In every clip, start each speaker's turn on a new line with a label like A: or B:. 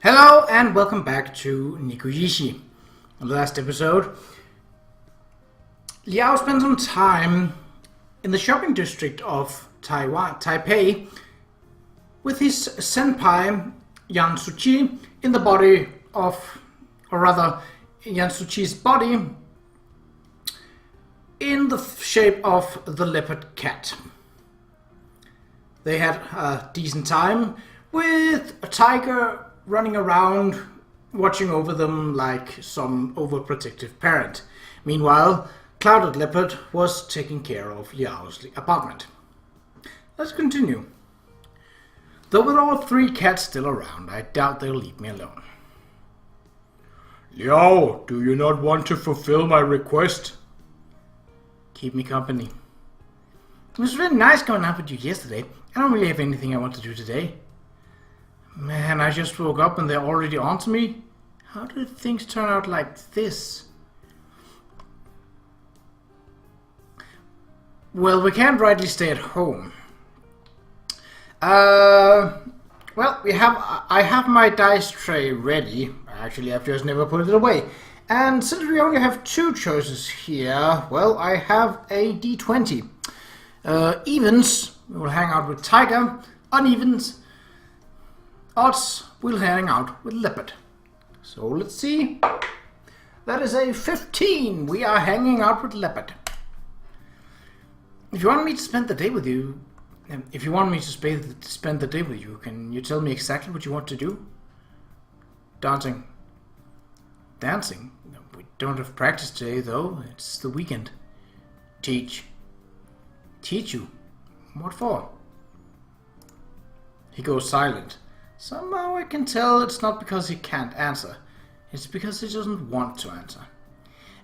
A: Hello and welcome back to Nekojishi. In the last episode, Liao spent some time in the shopping district of Taipei with his senpai Qa'Rajh in the body of, or rather, Qa'Rajh's body in the shape of the leopard cat. They had a decent time with a tiger running around, watching over them like some overprotective parent. Meanwhile, Clouded Leopard was taking care of Liao's apartment. Let's continue. Though with all three cats still around, I doubt they'll leave me alone.
B: Liao, do you not want to fulfill my request?
A: Keep me company. It was really nice going out with you yesterday. I don't really have anything I want to do today. Man, I just woke up and they're already on to me. How did things turn out like this? Well, we can't rightly stay at home. Well, I have my dice tray ready. Actually, I've just never put it away. And since we only have two choices here, well, I have a d20. Evens, we will hang out with Tiger. Unevens, odds, we'll hang out with Leopard. So let's see. That is a 15. We are hanging out with Leopard. If you want me to spend the day with you, can you tell me exactly what you want to do? Dancing. Dancing? We don't have practice today, though. It's the weekend. Teach. Teach you? What for? He goes silent. Somehow I can tell it's not because he can't answer. It's because he doesn't want to answer.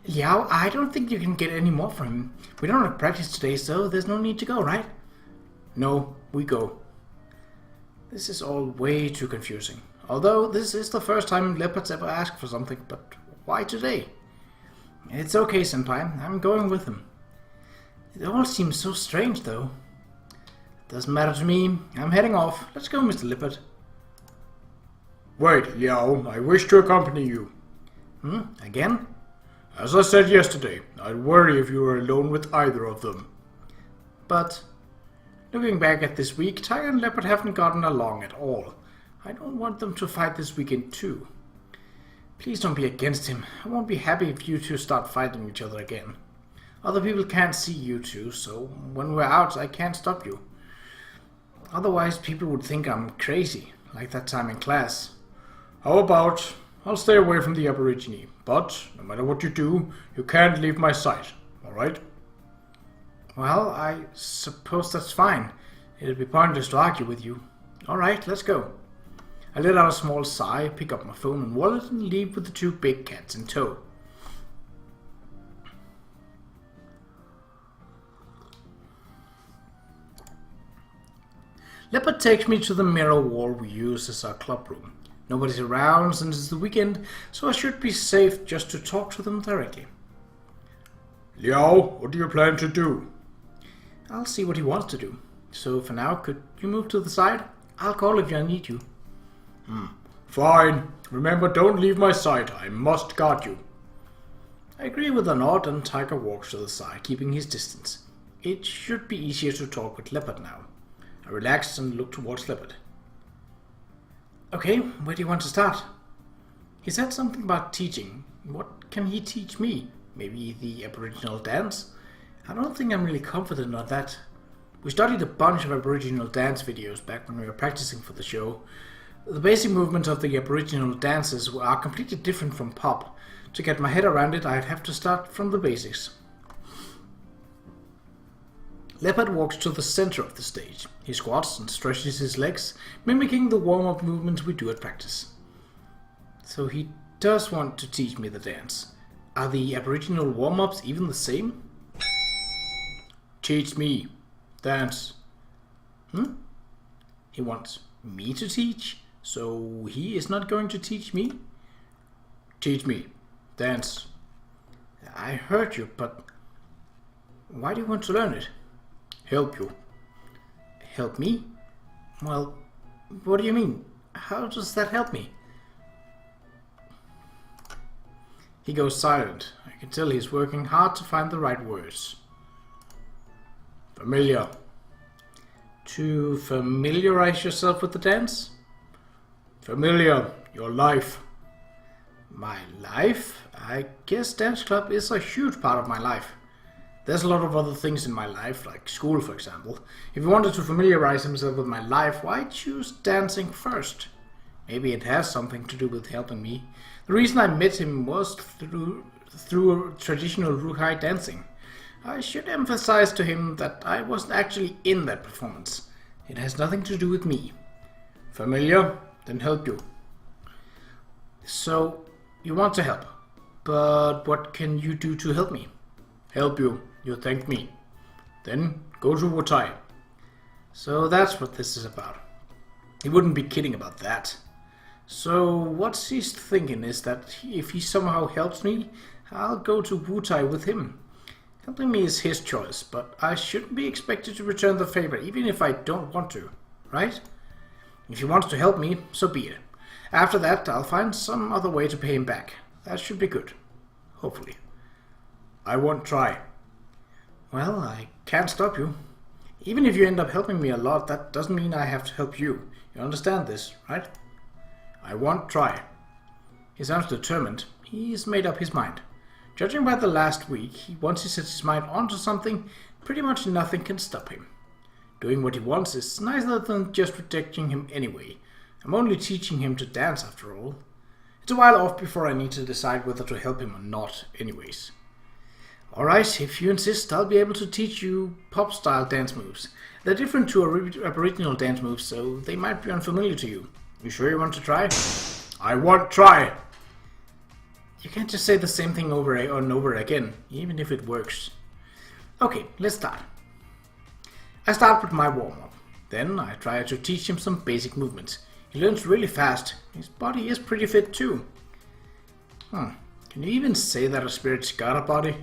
A: Liao, I don't think you can get any more from him. We don't have practice today, so there's no need to go, right? No, we go. This is all way too confusing. Although this is the first time Leopard's ever asked for something, but why today? It's okay, Senpai. I'm going with him. It all seems so strange, though. Doesn't matter to me. I'm heading off. Let's go, Mr. Leopard.
B: Wait, Liao, I wish to accompany you.
A: Again?
B: As I said yesterday, I'd worry if you were alone with either of them.
A: But, looking back at this week, Tiger and Leopard haven't gotten along at all. I don't want them to fight this weekend too. Please don't be against him. I won't be happy if you two start fighting each other again. Other people can't see you two, so when we're out, I can't stop you. Otherwise, people would think I'm crazy, like that time in class.
B: How about, I'll stay away from the Aborigine, but no matter what you do, you can't leave my sight, alright?
A: Well, I suppose that's fine. It'd be pointless to argue with you. Alright, let's go. I let out a small sigh, pick up my phone and wallet, and leave with the two big cats in tow. Leopard takes me to the mirror wall we use as our club room. Nobody's around since it's the weekend, so I should be safe just to talk to them directly.
B: Liao, what do you plan to do?
A: I'll see what he wants to do. So for now, could you move to the side? I'll call if I need you.
B: Fine. Remember, don't leave my sight. I must guard you.
A: I agree with a nod, and Tiger walks to the side, keeping his distance. It should be easier to talk with Leopard now. I relax and look towards Leopard. Okay, where do you want to start? He said something about teaching. What can he teach me? Maybe the Aboriginal dance? I don't think I'm really confident on that. We studied a bunch of Aboriginal dance videos back when we were practicing for the show. The basic movements of the Aboriginal dances are completely different from pop. To get my head around it, I'd have to start from the basics. Leopard walks to the center of the stage. He squats and stretches his legs, mimicking the warm-up movements we do at practice. So he does want to teach me the dance. Are the Aboriginal warm-ups even the same?
B: Teach me. Dance.
A: He wants me to teach? So he is not going to teach me?
B: Teach me. Dance.
A: I heard you, but why do you want to learn it?
B: Help you.
A: Help me? Well, what do you mean? How does that help me? He goes silent. I can tell he's working hard to find the right words.
B: Familiar.
A: To familiarize yourself with the dance?
B: Familiar. Your life.
A: My life? I guess dance club is a huge part of my life. There's a lot of other things in my life, like school for example. If he wanted to familiarize himself with my life, why choose dancing first? Maybe it has something to do with helping me. The reason I met him was through traditional Rukai dancing. I should emphasize to him that I wasn't actually in that performance. It has nothing to do with me.
B: Familiar? Then help you.
A: So, you want to help. But what can you do to help me?
B: Help you. You thank me. Then go to Wutai.
A: So that's what this is about. He wouldn't be kidding about that. So what he's thinking is that if he somehow helps me, I'll go to Wutai with him. Helping me is his choice, but I shouldn't be expected to return the favor, even if I don't want to, right? If he wants to help me, so be it. After that, I'll find some other way to pay him back. That should be good. Hopefully.
B: I won't try.
A: Well, I can't stop you. Even if you end up helping me a lot, that doesn't mean I have to help you. You understand this, right?
B: I won't try.
A: He sounds determined. He's made up his mind. Judging by the last week, once he sets his mind onto something, pretty much nothing can stop him. Doing what he wants is nicer than just rejecting him anyway. I'm only teaching him to dance after all. It's a while off before I need to decide whether to help him or not anyways. Alright, if you insist, I'll be able to teach you pop-style dance moves. They're different to Aboriginal dance moves, so they might be unfamiliar to you. You sure you want to try?
B: I won't try!
A: You can't just say the same thing over and over again, even if it works. Okay, let's start. I start with my warm-up. Then I try to teach him some basic movements. He learns really fast. His body is pretty fit too. Can you even say that a spirit's got a body?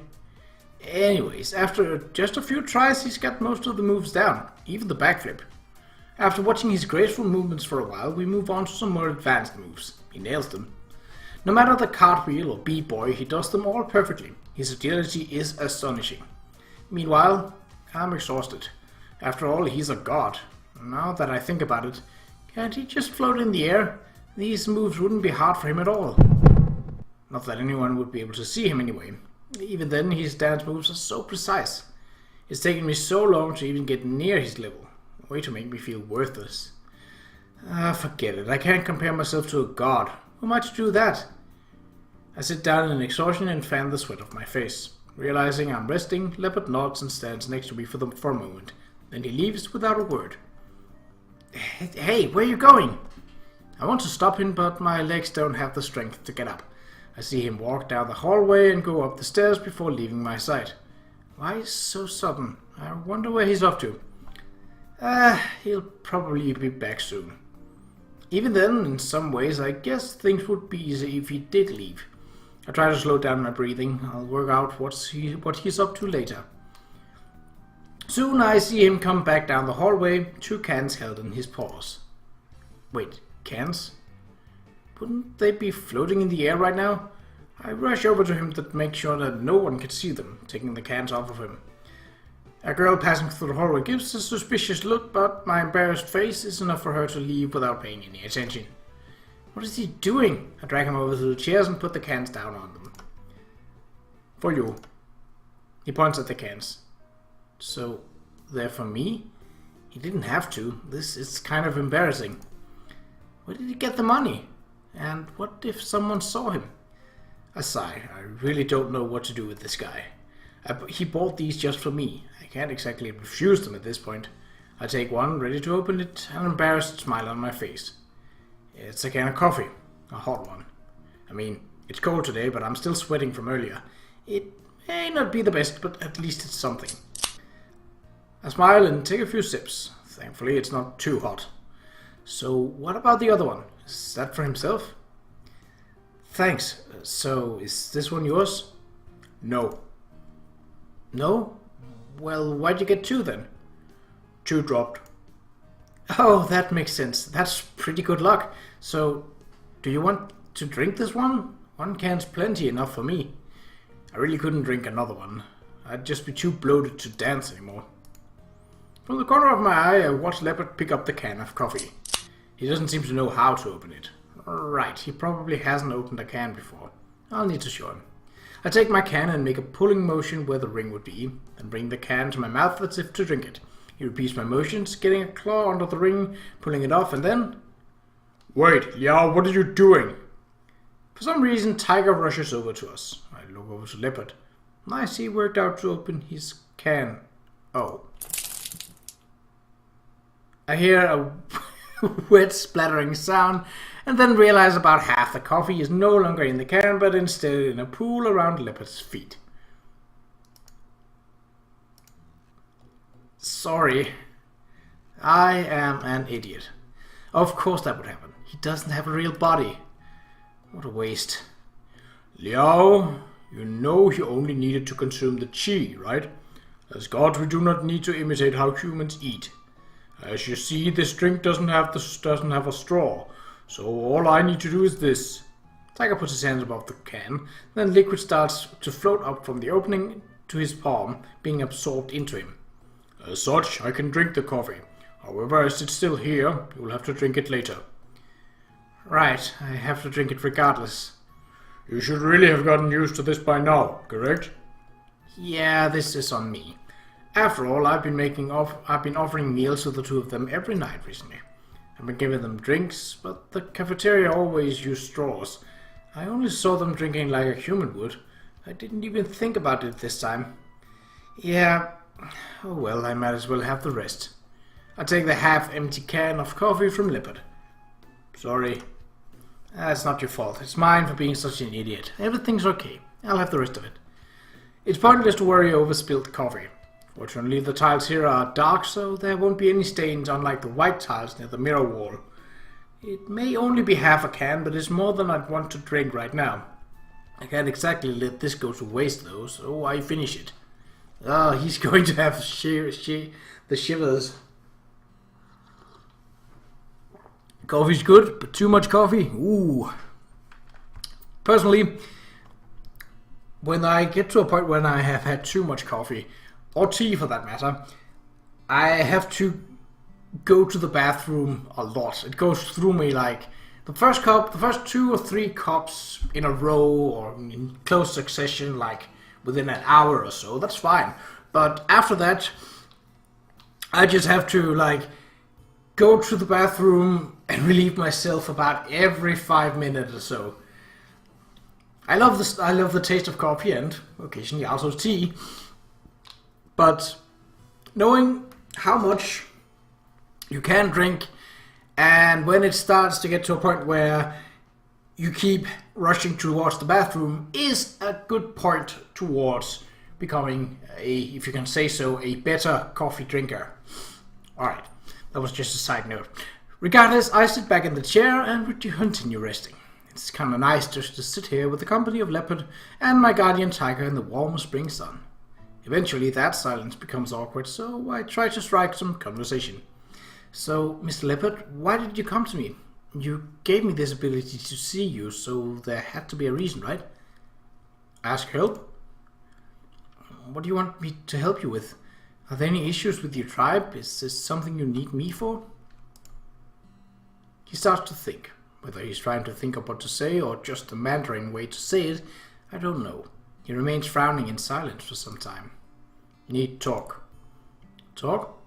A: Anyways, after just a few tries, he's got most of the moves down, even the backflip. After watching his graceful movements for a while, we move on to some more advanced moves. He nails them. No matter the cartwheel or b-boy, he does them all perfectly. His agility is astonishing. Meanwhile, I'm exhausted. After all, he's a god. Now that I think about it, can't he just float in the air? These moves wouldn't be hard for him at all. Not that anyone would be able to see him anyway. Even then, his dance moves are so precise. It's taken me so long to even get near his level. A way to make me feel worthless. Forget it. I can't compare myself to a god. Who am I to do that? I sit down in exhaustion and fan the sweat off my face. Realizing I'm resting, Leopard nods and stands next to me for a moment. Then he leaves without a word. Hey, where are you going? I want to stop him, but my legs don't have the strength to get up. I see him walk down the hallway and go up the stairs before leaving my sight. Why so sudden? I wonder where he's off to. He'll probably be back soon. Even then, in some ways, I guess things would be easy if he did leave. I try to slow down my breathing. I'll work out what he's up to later. Soon I see him come back down the hallway, 2 cans held in his paws. Wait, cans? Wouldn't they be floating in the air right now? I rush over to him to make sure that no one can see them, taking the cans off of him. A girl passing through the hallway gives a suspicious look, but my embarrassed face is enough for her to leave without paying any attention. What is he doing? I drag him over to the chairs and put the cans down on them. For you. He points at the cans. So, they're for me? He didn't have to. This is kind of embarrassing. Where did he get the money? And what if someone saw him? I sigh. I really don't know what to do with this guy. He bought these just for me. I can't exactly refuse them at this point. I take one, ready to open it, an embarrassed smile on my face. It's a can of coffee. A hot one. I mean, it's cold today, but I'm still sweating from earlier. It may not be the best, but at least it's something. I smile and take a few sips. Thankfully, it's not too hot. So, what about the other one? Is that for himself? Thanks. So, is this one yours?
B: No.
A: No? Well, why'd you get 2 then?
B: 2 dropped.
A: Oh, that makes sense. That's pretty good luck. So, do you want to drink this one? One can's plenty enough for me. I really couldn't drink another one. I'd just be too bloated to dance anymore. From the corner of my eye, I watch Leopard pick up the can of coffee. He doesn't seem to know how to open it. Right, he probably hasn't opened a can before. I'll need to show him. I take my can and make a pulling motion where the ring would be, and bring the can to my mouth as if to drink it. He repeats my motions, getting a claw under the ring, pulling it off, and then...
B: Wait, Liao, what are you doing?
A: For some reason, Tiger rushes over to us. I look over to Leopard. I see he worked out to open his can. Oh. I hear a wet splattering sound, and then realize about half the coffee is no longer in the can, but instead in a pool around Leopard's feet. Sorry. I am an idiot. Of course that would happen. He doesn't have a real body. What a waste.
B: Liao, you know you only needed to consume the qi, right? As gods, we do not need to imitate how humans eat. As you see, this drink doesn't have a straw, so all I need to do is this.
A: Tiger puts his hands above the can, then liquid starts to float up from the opening to his palm, being absorbed into him.
B: As such, I can drink the coffee. However, as it's still here, you will have to drink it later.
A: Right, I have to drink it regardless.
B: You should really have gotten used to this by now, correct?
A: Yeah, this is on me. After all, I've been offering meals to the two of them every night recently. I've been giving them drinks, but the cafeteria always used straws. I only saw them drinking like a human would. I didn't even think about it this time. Yeah, oh well, I might as well have the rest. I take the half-empty can of coffee from Leopard.
B: Sorry.
A: That's not your fault. It's mine for being such an idiot. Everything's okay. I'll have the rest of it. It's pointless to worry over spilled coffee. Fortunately, the tiles here are dark, so there won't be any stains, unlike the white tiles near the mirror wall. It may only be half a can, but it's more than I'd want to drink right now. I can't exactly let this go to waste, though, so I finish it. Ah, he's going to have the shivers. Coffee's good, but too much coffee? Ooh. Personally, when I get to a point when I have had too much coffee, or tea for that matter, I have to go to the bathroom a lot. It goes through me like the first 2 or 3 cups in a row or in close succession, like within an hour or so, that's fine. But after that, I just have to like go to the bathroom and relieve myself about every 5 minutes or so. I love the taste of coffee and occasionally also tea, but knowing how much you can drink, and when it starts to get to a point where you keep rushing towards the bathroom, is a good point towards becoming if you can say so, a better coffee drinker. Alright, that was just a side note. Regardless, I sit back in the chair and continue resting. It's kinda nice just to sit here with the company of Leopard and my guardian tiger in the warm spring sun. Eventually that silence becomes awkward, so I try to strike some conversation. So, Mr. Leopard, why did you come to me? You gave me this ability to see you, so there had to be a reason, right?
B: Ask help?
A: What do you want me to help you with? Are there any issues with your tribe? Is this something you need me for? He starts to think. Whether he's trying to think of what to say or just a Mandarin way to say it, I don't know. He remains frowning in silence for some time.
B: You need to talk.
A: Talk?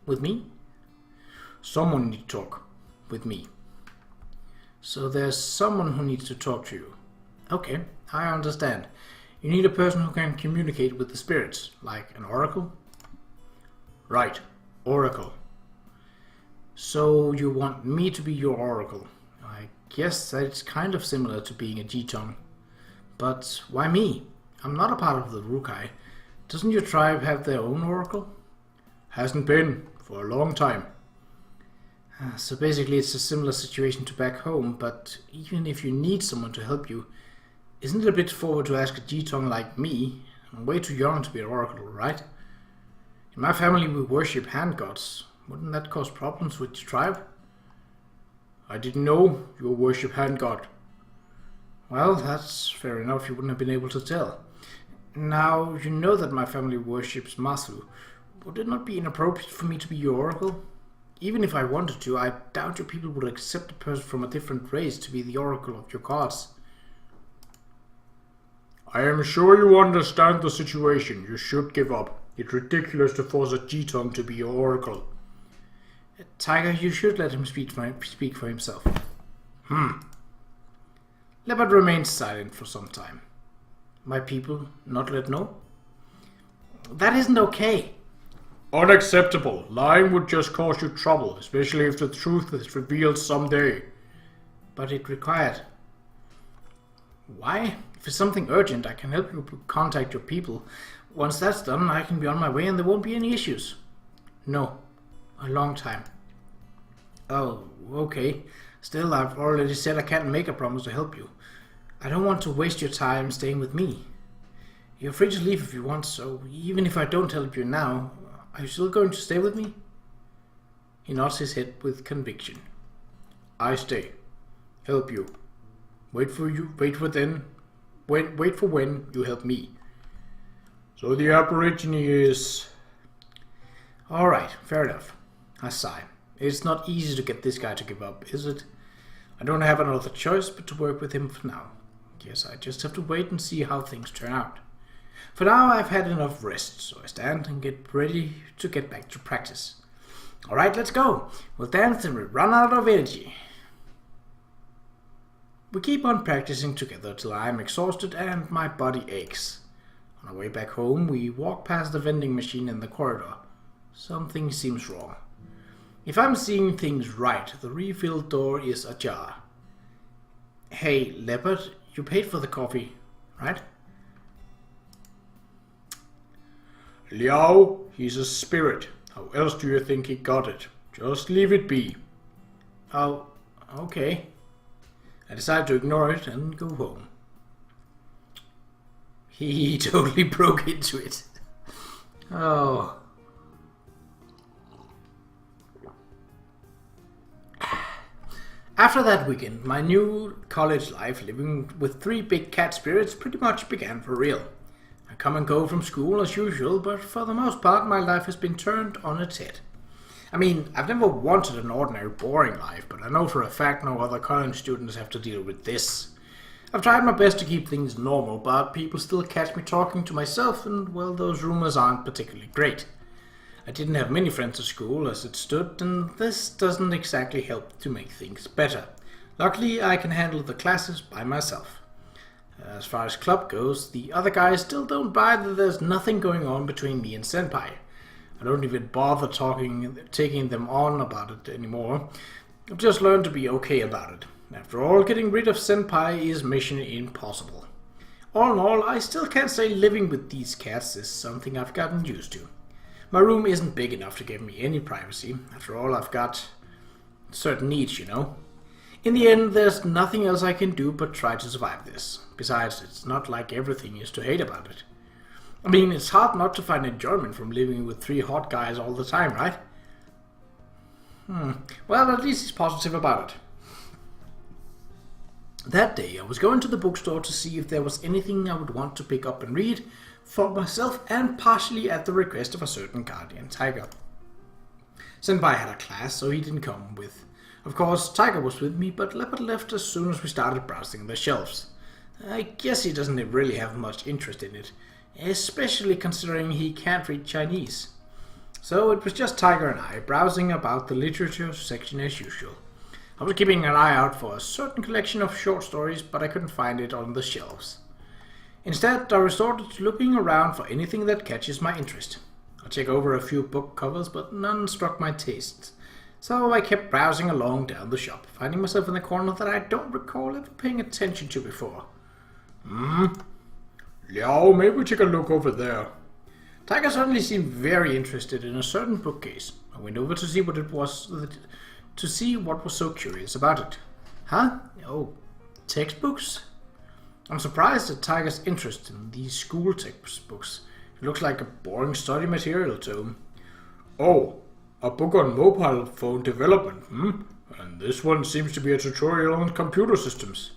A: With me?
B: Someone needs to talk.
A: With me. So there's someone who needs to talk to you. Okay, I understand. You need a person who can communicate with the spirits, like an oracle?
B: Right, oracle.
A: So you want me to be your oracle? I guess that's kind of similar to being a Jitong. But why me? I'm not a part of the Rukai. Doesn't your tribe have their own oracle?
B: Hasn't been for a long time.
A: So basically it's a similar situation to back home, but even if you need someone to help you, isn't it a bit forward to ask a Jitong like me? I'm way too young to be an oracle, right? In my family we worship hand gods. Wouldn't that cause problems with your tribe?
B: I didn't know you worship hand god.
A: Well, that's fair enough. You wouldn't have been able to tell. Now, you know that my family worships Masu. Would it not be inappropriate for me to be your oracle? Even if I wanted to, I doubt your people would accept a person from a different race to be the oracle of your gods.
B: I am sure you understand the situation. You should give up. It's ridiculous to force a G-tongue to be your oracle.
A: Tiger, you should let him speak for himself. Leopard remained silent for some time. My people not let know? That isn't okay.
B: Unacceptable. Lying would just cause you trouble, especially if the truth is revealed someday.
A: But it required. Why? If it's something urgent, I can help you contact your people. Once that's done, I can be on my way and there won't be any issues. No. A long time. Oh, okay. Still, I've already said I can't make a promise to help you. I don't want to waste your time staying with me. You're free to leave if you want, so even if I don't help you now, are you still going to stay with me? He nods his head with conviction.
B: I stay. Help you. Wait for when you help me. So the Aborigine is...
A: Alright, fair enough. I sigh. It's not easy to get this guy to give up, is it? I don't have another choice but to work with him for now. Guess I just have to wait and see how things turn out. For now, I've had enough rest, so I stand and get ready to get back to practice. Alright, let's go. We'll dance and we'll run out of energy. We keep on practicing together till I am exhausted and my body aches. On our way back home, we walk past the vending machine in the corridor. Something seems wrong. If I'm seeing things right, the refill door is ajar. Hey, Leopard, you paid for the coffee, right?
B: Liao, he's a spirit. How else do you think he got it? Just leave it be.
A: Oh, okay. I decide to ignore it and go home. He totally broke into it. Oh. After that weekend, my new college life living with 3 big cat spirits pretty much began for real. I come and go from school as usual, but for the most part my life has been turned on its head. I mean, I've never wanted an ordinary boring life, but I know for a fact no other college students have to deal with this. I've tried my best to keep things normal, but people still catch me talking to myself, and well, those rumors aren't particularly great. I didn't have many friends at school as it stood, and this doesn't exactly help to make things better. Luckily, I can handle the classes by myself. As far as club goes, the other guys still don't buy that there's nothing going on between me and Senpai. I don't even bother taking them on about it anymore. I've just learned to be okay about it. After all, getting rid of Senpai is mission impossible. All in all, I still can't say living with these cats is something I've gotten used to. My room isn't big enough to give me any privacy. After all, I've got certain needs, you know. In the end, there's nothing else I can do but try to survive this. Besides, it's not like everything is to hate about it. I mean, it's hard not to find enjoyment from living with 3 hot guys all the time, right? Well, at least he's positive about it. That day, I was going to the bookstore to see if there was anything I would want to pick up and read for myself, and partially at the request of a certain guardian tiger. Senpai had a class, so he didn't come with. Of course, Tiger was with me, but Leopard left as soon as we started browsing the shelves. I guess he doesn't really have much interest in it, especially considering he can't read Chinese. So it was just Tiger and I browsing about the literature section as usual. I was keeping an eye out for a certain collection of short stories, but I couldn't find it on the shelves. Instead, I resorted to looking around for anything that catches my interest. I checked over a few book covers, but none struck my taste. So I kept browsing along down the shop, finding myself in a corner that I don't recall ever paying attention to before.
B: Liao, maybe take a look over there.
A: Tiger suddenly seemed very interested in a certain bookcase. I went over to see what it was, to see what was so curious about it. Huh? Oh, textbooks? I'm surprised at Tiger's interest in these school textbooks. It looks like a boring study material to him.
B: Oh, a book on mobile phone development, And this one seems to be a tutorial on computer systems.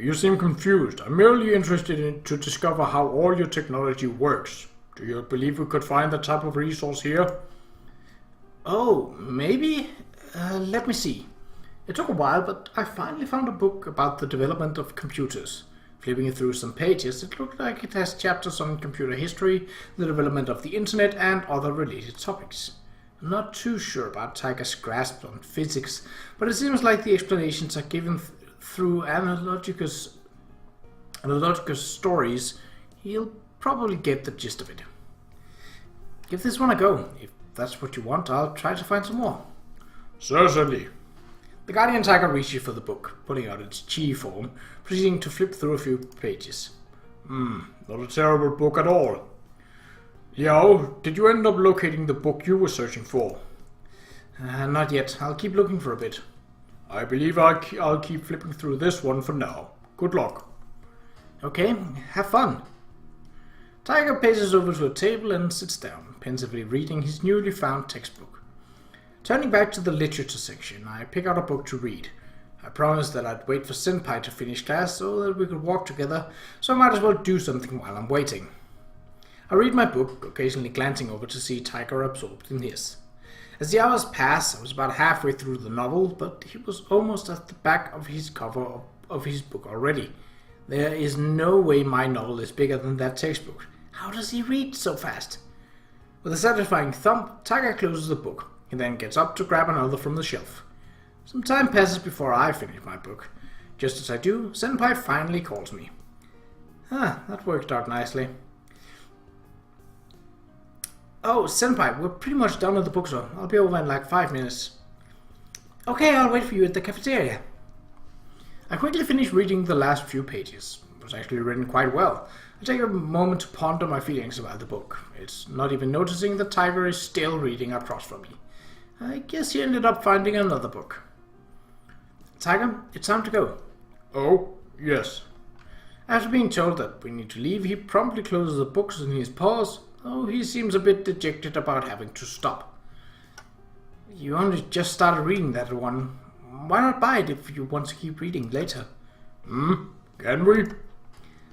B: You seem confused. I'm merely interested to discover how all your technology works. Do you believe we could find that type of resource here?
A: Oh, maybe? Let me see. It took a while, but I finally found a book about the development of computers. Flipping it through some pages, it looked like it has chapters on computer history, the development of the internet, and other related topics. I'm not too sure about Tiger's grasp on physics, but it seems like the explanations are given through analogical stories. He'll probably get the gist of it. Give this one a go. If that's what you want, I'll try to find some more.
B: Certainly.
A: The guardian tiger reaches for the book, pulling out its chi form, proceeding to flip through a few pages.
B: Not a terrible book at all. Liao, did you end up locating the book you were searching for?
A: Not yet. I'll keep looking for a bit.
B: I believe I'll keep flipping through this one for now. Good luck.
A: Okay, have fun. Tiger paces over to a table and sits down, pensively reading his newly found textbook. Turning back to the literature section, I pick out a book to read. I promised that I'd wait for Senpai to finish class so that we could walk together, so I might as well do something while I'm waiting. I read my book, occasionally glancing over to see Tiger absorbed in his. As the hours pass, I was about halfway through the novel, but he was almost at the back of his cover of his book already. There is no way my novel is bigger than that textbook. How does he read so fast? With a satisfying thump, Tiger closes the book. He then gets up to grab another from the shelf. Some time passes before I finish my book. Just as I do, Senpai finally calls me. That worked out nicely. Oh, Senpai, we're pretty much done with the bookstore. I'll be over in like 5 minutes. Okay, I'll wait for you at the cafeteria. I quickly finish reading the last few pages. It was actually written quite well. I take a moment to ponder my feelings about the book. It's not even noticing that Tiger is still reading across from me. I guess he ended up finding another book. Tiger, it's time to go.
B: Oh, yes.
A: After being told that we need to leave, he promptly closes the books in his paws, though he seems a bit dejected about having to stop. You only just started reading that one. Why not buy it if you want to keep reading later?
B: Can we?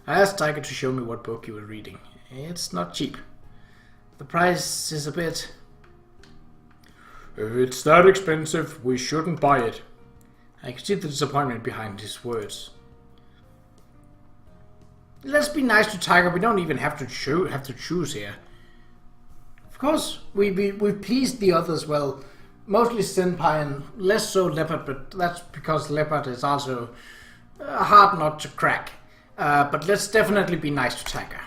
A: I asked Tiger to show me what book he was reading. It's not cheap. The price is a bit...
B: If it's that expensive, we shouldn't buy it.
A: I could see the disappointment behind his words. Let's be nice to Tiger. We don't even have to choose here. Of course, we've pleased the others well. Mostly Senpai and less so Leopard, but that's because Leopard is also a hard nut to crack. But let's definitely be nice to Tiger.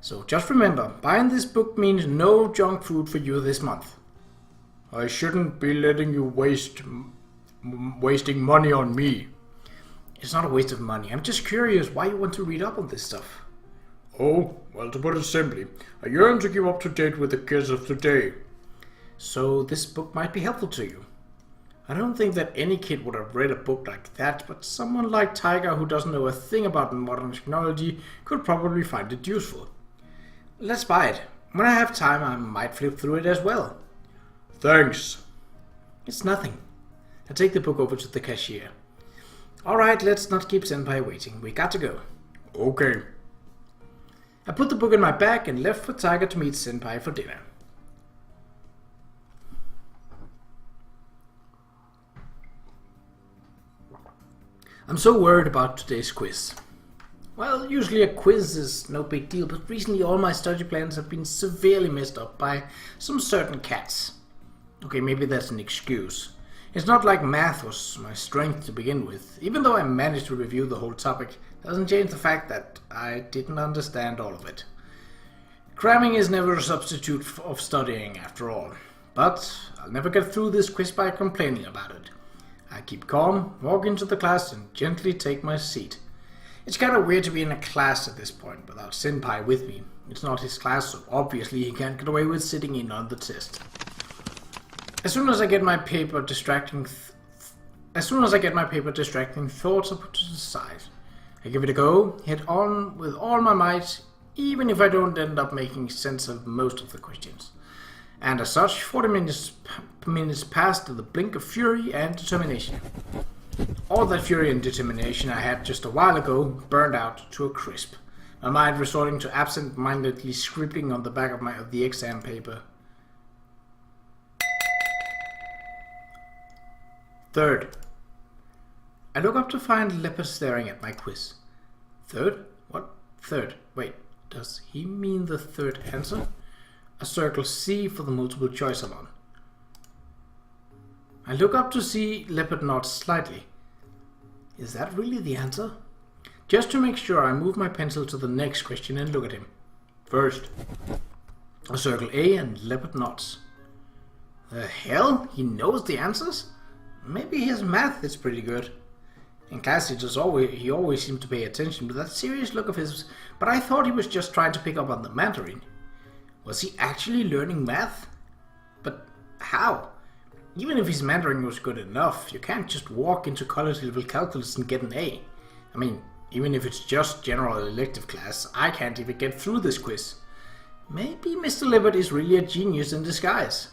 A: So just remember, buying this book means no junk food for you this month.
B: I shouldn't be letting you wasting money on me.
A: It's not a waste of money. I'm just curious why you want to read up on this stuff.
B: Oh, well, to put it simply, I yearn to keep up to date with the kids of today.
A: So this book might be helpful to you. I don't think that any kid would have read a book like that, but someone like Tiger who doesn't know a thing about modern technology could probably find it useful. Let's buy it. When I have time, I might flip through it as well.
B: Thanks.
A: It's nothing. I take the book over to the cashier. Alright, let's not keep Senpai waiting. We got to go.
B: Okay.
A: I put the book in my bag and left for Tiger to meet Senpai for dinner. I'm so worried about today's quiz. Well, usually a quiz is no big deal, but recently all my study plans have been severely messed up by some certain cats. Okay, maybe that's an excuse. It's not like math was my strength to begin with. Even though I managed to review the whole topic, it doesn't change the fact that I didn't understand all of it. Cramming is never a substitute of studying, after all. But I'll never get through this quiz by complaining about it. I keep calm, walk into the class, and gently take my seat. It's kind of weird to be in a class at this point without Senpai with me. It's not his class, so obviously he can't get away with sitting in on the test. As soon as I get my paper distracting thoughts I put to the side. I give it a go, head on with all my might, even if I don't end up making sense of most of the questions. And as such, 40 minutes passed in the blink of fury and determination. All that fury and determination I had just a while ago burned out to a crisp, my mind resorting to absent-mindedly scribbling on the back of the exam paper. Third. I look up to find Leopard staring at my quiz. Third? What? Third. Wait, does he mean the third answer? I circle C for the multiple choice I'm on. I look up to see Leopard nod slightly. Is that really the answer? Just to make sure, I move my pencil to the next question and look at him. First, I circle A and Leopard nods. The hell? He knows the answers? Maybe his math is pretty good. In class he always seemed to pay attention with that serious look of his, but I thought he was just trying to pick up on the Mandarin. Was he actually learning math? But how? Even if his Mandarin was good enough, you can't just walk into college level calculus and get an A. I mean, even if it's just general elective class, I can't even get through this quiz. Maybe Mr. Leopard is really a genius in disguise.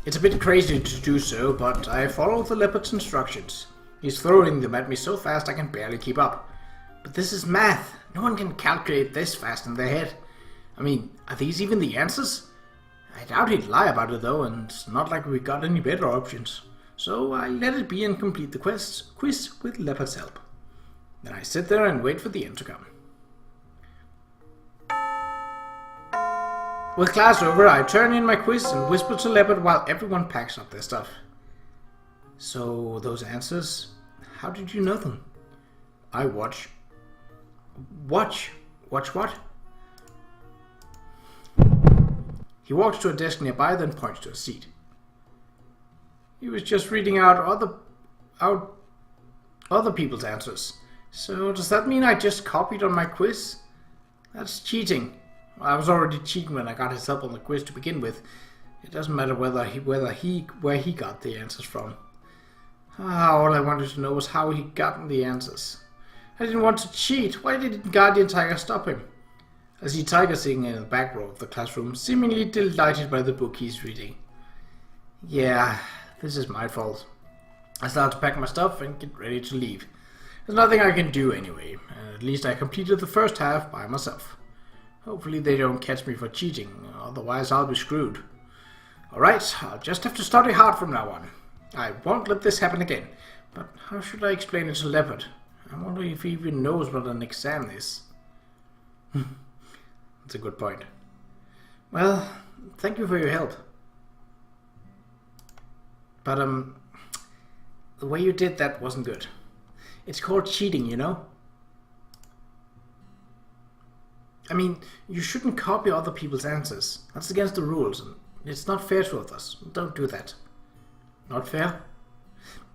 A: It's a bit crazy to do so, but I follow the Leopard's instructions. He's throwing them at me so fast I can barely keep up. But this is math. No one can calculate this fast in their head. I mean, are these even the answers? I doubt he'd lie about it though, and it's not like we got any better options. So I let it be and complete the quiz with Leopard's help. Then I sit there and wait for the end to come. With class over, I turn in my quiz and whisper to Leopard while everyone packs up their stuff. So, those answers, how did you know them? I watch. Watch? Watch what? He walks to a desk nearby, then points to a seat. He was just reading out other people's answers. So does that mean I just copied on my quiz? That's cheating. I was already cheating when I got his help on the quiz to begin with. It doesn't matter where he got the answers from. All I wanted to know was how he got the answers. I didn't want to cheat. Why didn't Guardian Tiger stop him? I see Tiger sitting in the back row of the classroom, seemingly delighted by the book he's reading. Yeah, this is my fault. I start to pack my stuff and get ready to leave. There's nothing I can do anyway. At least I completed the first half by myself. Hopefully they don't catch me for cheating, otherwise I'll be screwed. Alright, I'll just have to study hard from now on. I won't let this happen again. But how should I explain it to Leopard? I wonder if he even knows what an exam is. That's a good point. Well, thank you for your help. But, the way you did that wasn't good. It's called cheating, you know? I mean, you shouldn't copy other people's answers. That's against the rules, and it's not fair to others. Don't do that. Not fair?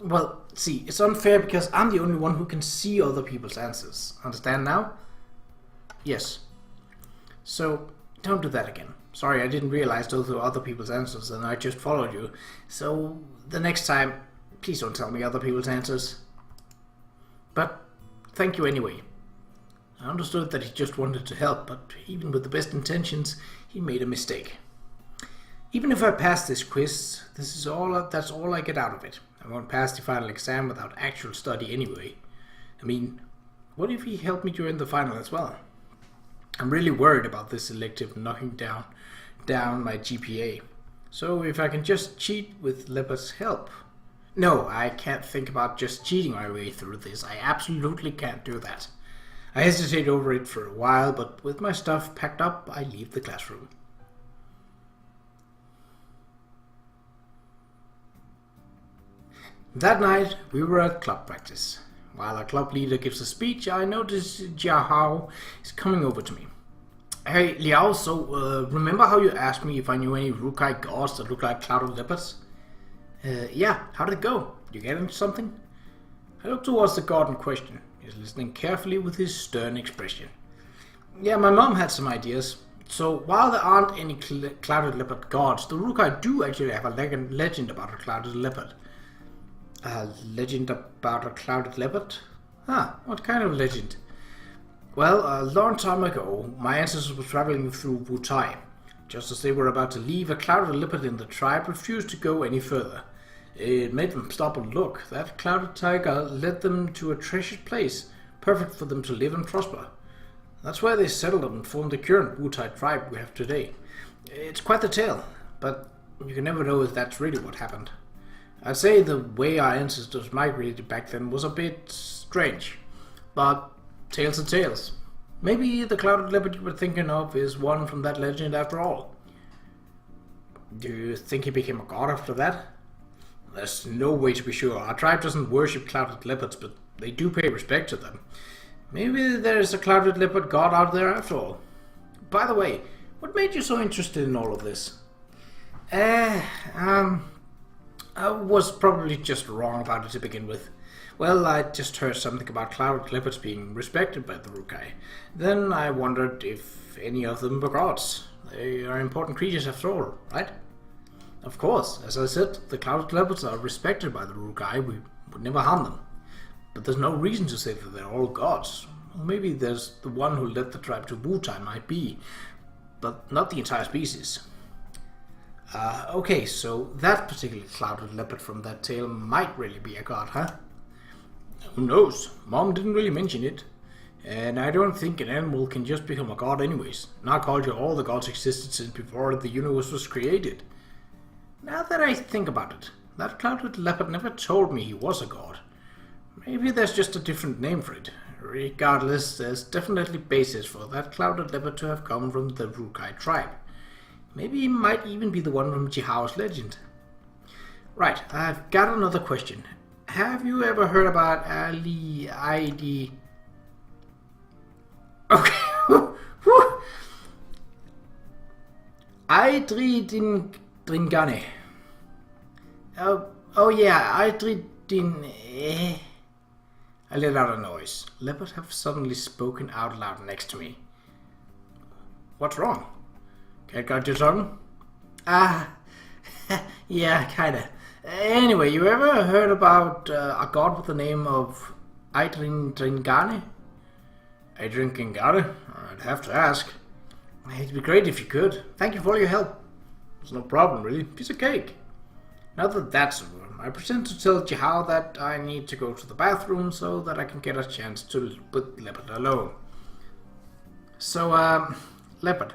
A: Well, see, it's unfair because I'm the only one who can see other people's answers. Understand now? Yes. So, don't do that again. Sorry, I didn't realize those were other people's answers and I just followed you. So, the next time, please don't tell me other people's answers. But, thank you anyway. I understood that he just wanted to help, but even with the best intentions, he made a mistake. Even if I pass this quiz, that's all I get out of it. I won't pass the final exam without actual study anyway. I mean, what if he helped me during the final as well? I'm really worried about this elective knocking down my GPA. So if I can just cheat with Leopard's help. No, I can't think about just cheating my way through this. I absolutely can't do that. I hesitate over it for a while, but with my stuff packed up, I leave the classroom. That night, we were at club practice. While our club leader gives a speech, I notice Jiahao is coming over to me. Hey, Liao, so remember how you asked me if I knew any Rukai gods that look like Clouded Leopards? Yeah, how did it go? Did you get into something? I look towards the god in question. He's listening carefully with his stern expression. Yeah, my mom had some ideas. So, while there aren't any Clouded Leopard gods, the Rukai do actually have a legend about a Clouded Leopard. A legend about a Clouded Leopard? Huh, what kind of legend? Well, a long time ago, my ancestors were traveling through Wutai. Just as they were about to leave, a Clouded Leopard in the tribe refused to go any further. It made them stop and look. That clouded tiger led them to a treasured place, perfect for them to live and prosper. That's where they settled and formed the current Wutai tribe we have today. It's quite the tale, but you can never know if that's really what happened. I'd say the way our ancestors migrated back then was a bit strange, but tales are tales. Maybe the Clouded Leopard you were thinking of is one from that legend after all. Do you think he became a god after that? There's no way to be sure. Our tribe doesn't worship Clouded Leopards, but they do pay respect to them. Maybe there's a Clouded Leopard god out there after all. By the way, what made you so interested in all of this? I was probably just wrong about it to begin with. Well, I just heard something about Clouded Leopards being respected by the Rukai. Then I wondered if any of them were gods. They are important creatures after all, right? Of course, as I said, the Clouded Leopards are respected by the Rukai. We would never harm them. But there's no reason to say that they're all gods. Well, maybe there's the one who led the tribe to Wutai might be, but not the entire species. Okay, so that particular Clouded Leopard from that tale might really be a god, huh? Who knows? Mom didn't really mention it. And I don't think an animal can just become a god anyways. In our culture, all the gods existed since before the universe was created. Now that I think about it, that Clouded Leopard never told me he was a god. Maybe there's just a different name for it. Regardless, there's definitely basis for that Clouded Leopard to have come from the Rukai tribe. Maybe he might even be the one from Jihao's legend. Right, I've got another question. Have you ever heard about Ali ID? Okay. Dringane. Oh yeah, I let out a noise. Leopard have suddenly spoken out loud next to me. What's wrong? Can't guard your tongue? Yeah, kinda. Anyway, you ever heard about a god with the name of Dringane? Dringane? I'd have to ask. It'd be great if you could. Thank you for all your help. It's no problem, really. Piece of cake. Now that that's over, I pretend to tell Jihao that I need to go to the bathroom so that I can get a chance to put Leopard alone. So, Leopard.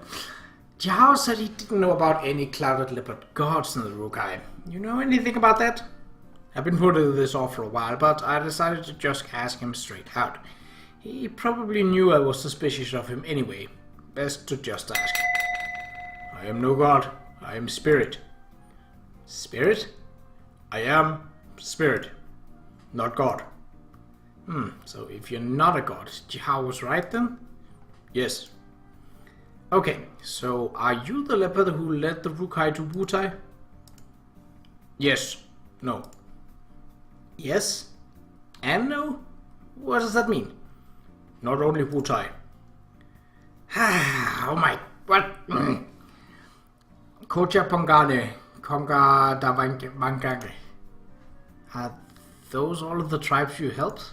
A: Jihao said he didn't know about any Clouded Leopard gods in the Rukai. You know anything about that? I've been putting this off for a while, but I decided to just ask him straight out. He probably knew I was suspicious of him anyway. Best to just ask. I am no god. I am spirit. Spirit? I am spirit, not god. So if you're not a god, Jihao was right then? Yes. Okay, so are you the leopard who led the Rukai to Wutai? Yes. No. Yes? And no? What does that mean? Not only Wutai. Oh my... What? Kocha Pongane. Konga Davangage. Are those all of the tribes you helped?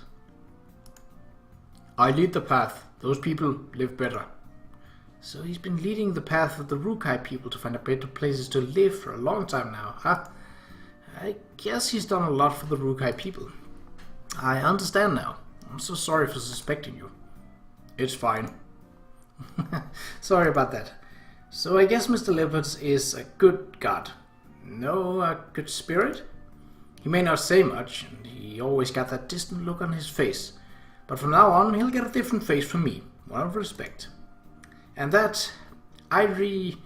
A: I lead the path. Those people live better. So he's been leading the path of the Rukai people to find a better places to live for a long time now, huh? I guess he's done a lot for the Rukai people. I understand now. I'm so sorry for suspecting you. It's fine. Sorry about that. So I guess Mr. Leopards is a good god. No, a good spirit? He may not say much, and he always got that distant look on his face. But from now on, he'll get a different face from me, one of respect. And that Irie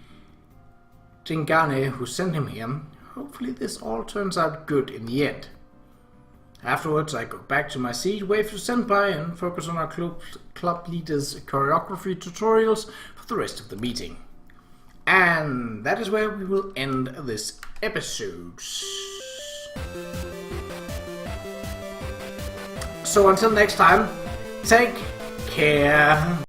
A: Dingane who sent him here, hopefully this all turns out good in the end. Afterwards, I go back to my seat, wave to Senpai, and focus on our club leader's choreography tutorials for the rest of the meeting. And that is where we will end this episode. So until next time, take care.